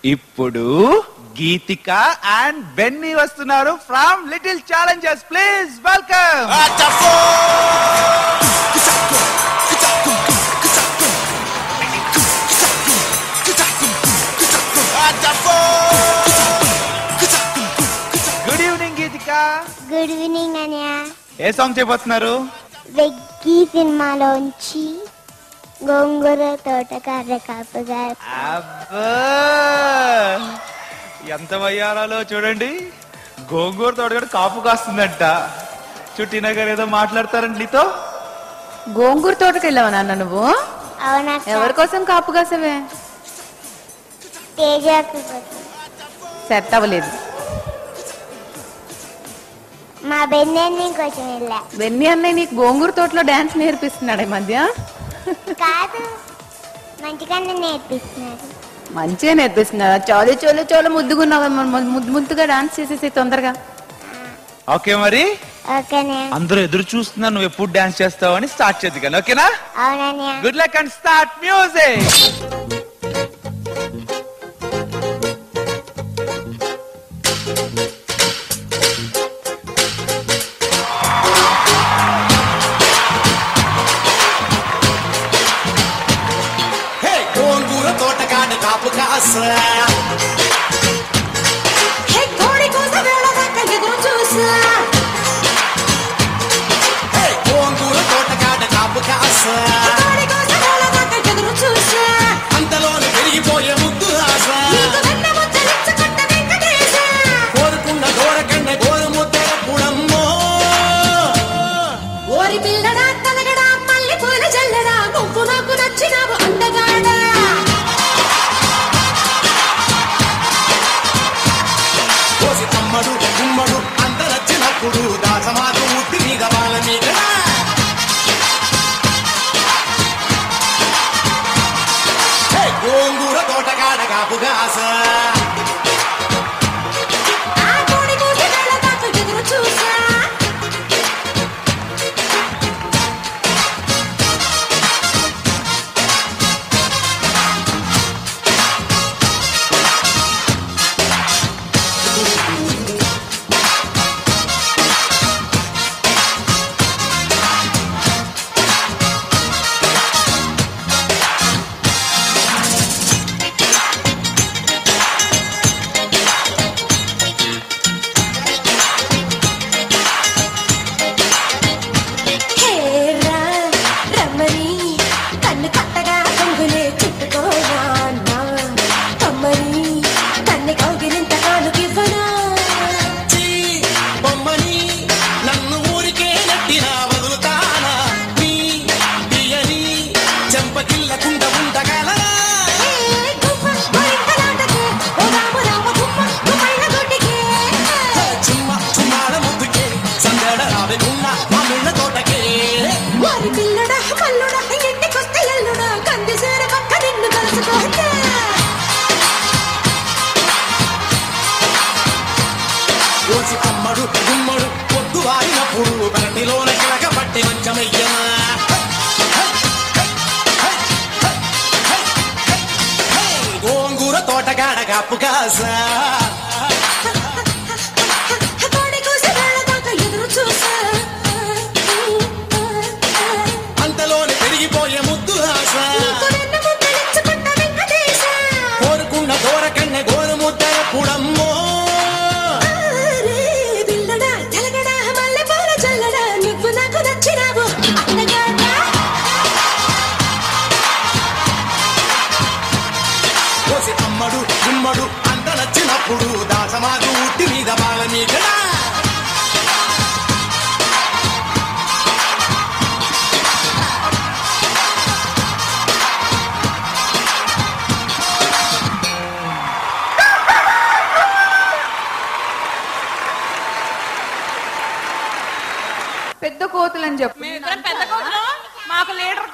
ఇప్పుడు Geethika and Benny వస్తున్నారు from little challengers. Please welcome. Good evening Geethika. Good evening అన్నయ్య. A song చేయబోతున్నారు? వెగ్గి సినిమాలోంచి గోంగూర తోటకర్ర కాపుగా. అబ్బా ఎంత వయ్యారాలో చూడండి. గోంగూర తోటకూర కాపు కాస్తుందంట. చుట్టిన గారు ఏదో మాట్లాడతారండి నీతో. గోంగూర తోటకి వెళ్ళావా నాన్న నువ్వు? అవునా? ఎవరి కోసం కాపు కాసవే? తేజకు సెట్ అవ్వలేదు. మా బెన్నీ కోసం వెళ్ళా. బెన్నీ అన్నయ్య నీకు గోంగూర తోటలో డాన్స్ నేర్పిస్తున్నాడు ఈ మధ్య? కాదు, మంచిగానే నేర్పిస్తున్నారు. మంచిగా నేర్పిస్తున్నారా? చాలా చాలా చాలా ముద్దుగున్నావు. ముద్దు ముద్దుగా డాన్స్ చేసేసి తొందరగా. ఓకే మరి ఓకేనే. అందరూ ఎదురు చూస్తున్నారు నువ్వు ఎప్పుడు డాన్స్ చేస్తావని. స్టార్ట్ చేద్ది కానీ. ఓకేనా? అవునన్నయ్య. Good luck and start music. కాపు కాస కోడి కోస వేళ దాకా ఎదురు చూసా. గోంగూర తోటకాడ కాపు కాస కోడి కోస వేళ దాకా ఎదురు చూసా. అంతలోనే పెరిగిపోయే ముద్దు ఆశ కోరుకున్న గోరకన్న గోరు ముద్దర పుడమ్మో. ఓరి పిల్లడా తలగడా మల్లె పూల జల్లడా నువ్వు నాకు నచ్చినావు అందగాడా. గుమ్మడు అంత నచ్చినప్పుడు దాసమాకు ముట్టి మీద వాళ్ళ మీద గోంగూర తోటకాడ కాపుగాస ఎదురు చూసా. అమ్మడు గుమ్మడు పొద్దు వారినప్పుడు పెరటిలోన కిలక పట్టి మంచమయ్యా. గోంగూర తోటగాడ కాపు కాస అంతలోనే పెరిగిపోయే ముద్దు ఆశ కోరుకున్న గోరకన్నె గోరు ముద్దర పుడమ్మో. అమ్మడు గుమ్మడు అంత నచ్చినప్పుడు దాసమాకు ఉట్టి మీద బాల మీద పెద్ద కోతులని చెప్పు. పెద్ద కోతులు మాకు లీడర్